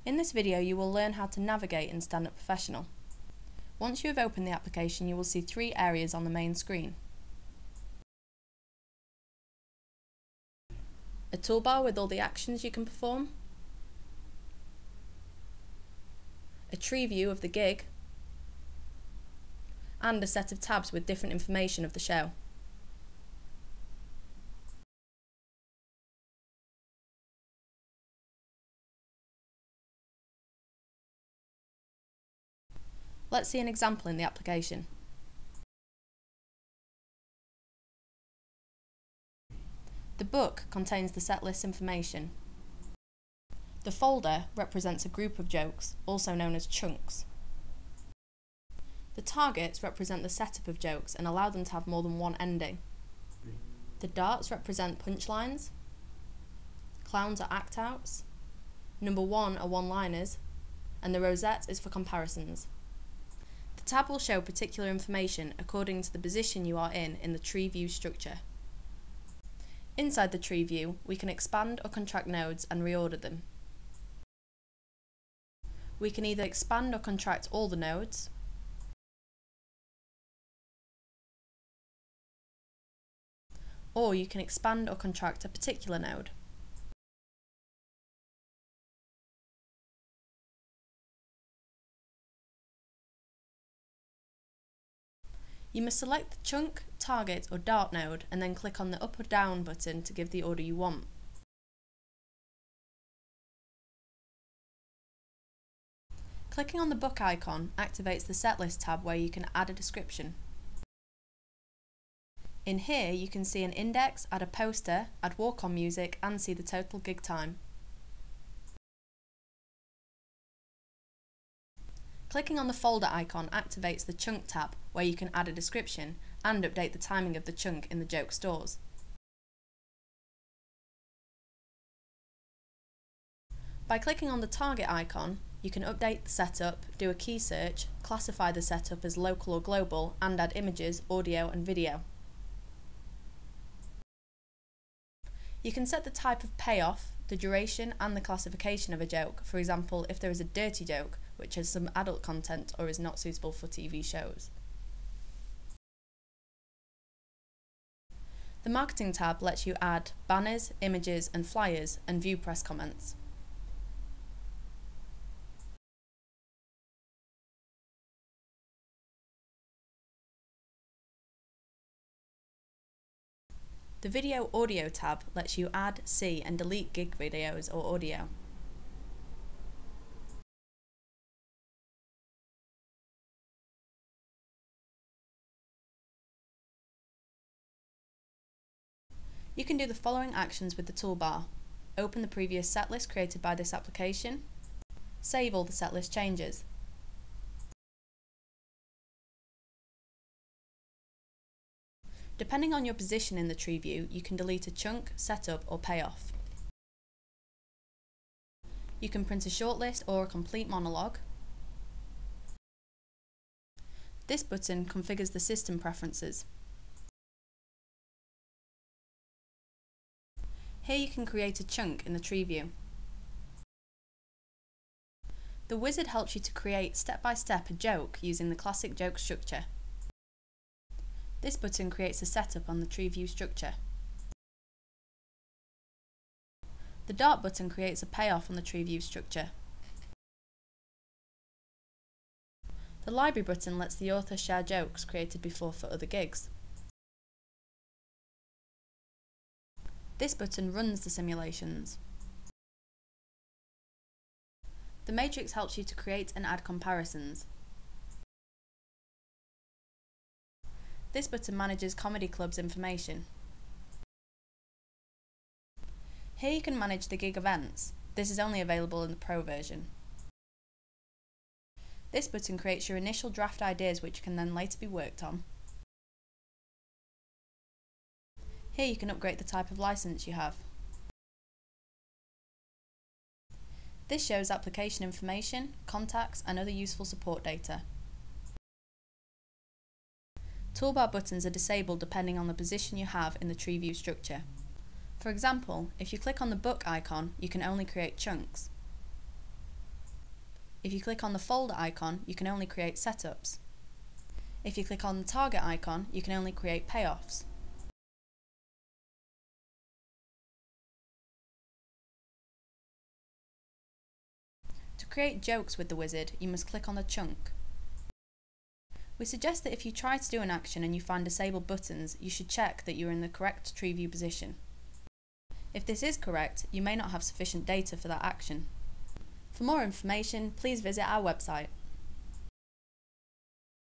In this video you will learn how to navigate in Stand Up Professional. Once you have opened the application you will see three areas on the main screen. A toolbar with all the actions you can perform, a tree view of the gig, and a set of tabs with different information of the show. Let's see an example in the application. The book contains the set list information. The folder represents a group of jokes, also known as chunks. The targets represent the setup of jokes and allow them to have more than one ending. The darts represent punchlines. Clowns are act-outs. Number 1 are one-liners. And the rosette is for comparisons. The tab will show particular information according to the position you are in the tree view structure. Inside the tree view, we can expand or contract nodes and reorder them. We can either expand or contract all the nodes, or you can expand or contract a particular node. You must select the chunk, target or dart node and then click on the up or down button to give the order you want. Clicking on the book icon activates the setlist tab where you can add a description. In here you can see an index, add a poster, add walk-on music and see the total gig time. Clicking on the folder icon activates the chunk tab where you can add a description and update the timing of the chunk in the joke stores. By clicking on the target icon, you can update the setup, do a key search, classify the setup as local or global and add images, audio and video. You can set the type of payoff, the duration and the classification of a joke, for example if there is a dirty joke which has some adult content or is not suitable for TV shows. The marketing tab lets you add banners, images and flyers and view press comments. The video audio tab lets you add, see and delete gig videos or audio. You can do the following actions with the toolbar. Open the previous setlist created by this application. Save all the setlist changes. Depending on your position in the tree view, you can delete a chunk, setup or payoff. You can print a shortlist or a complete monologue. This button configures the system preferences. Here you can create a chunk in the tree view. The wizard helps you to create step-by-step a joke using the classic joke structure. This button creates a setup on the tree view structure. The dart button creates a payoff on the tree view structure. The library button lets the author share jokes created before for other gigs. This button runs the simulations. The matrix helps you to create and add comparisons. This button manages comedy club's information. Here you can manage the gig events. This is only available in the Pro version. This button creates your initial draft ideas which can then later be worked on. Here you can upgrade the type of license you have. This shows application information, contacts and other useful support data. Toolbar buttons are disabled depending on the position you have in the tree view structure. For example, if you click on the book icon, you can only create chunks. If you click on the folder icon, you can only create setups. If you click on the target icon, you can only create payoffs. To create jokes with the wizard, you must click on the chunk. We suggest that if you try to do an action and you find disabled buttons, you should check that you are in the correct tree view position. If this is correct, you may not have sufficient data for that action. For more information, please visit our website.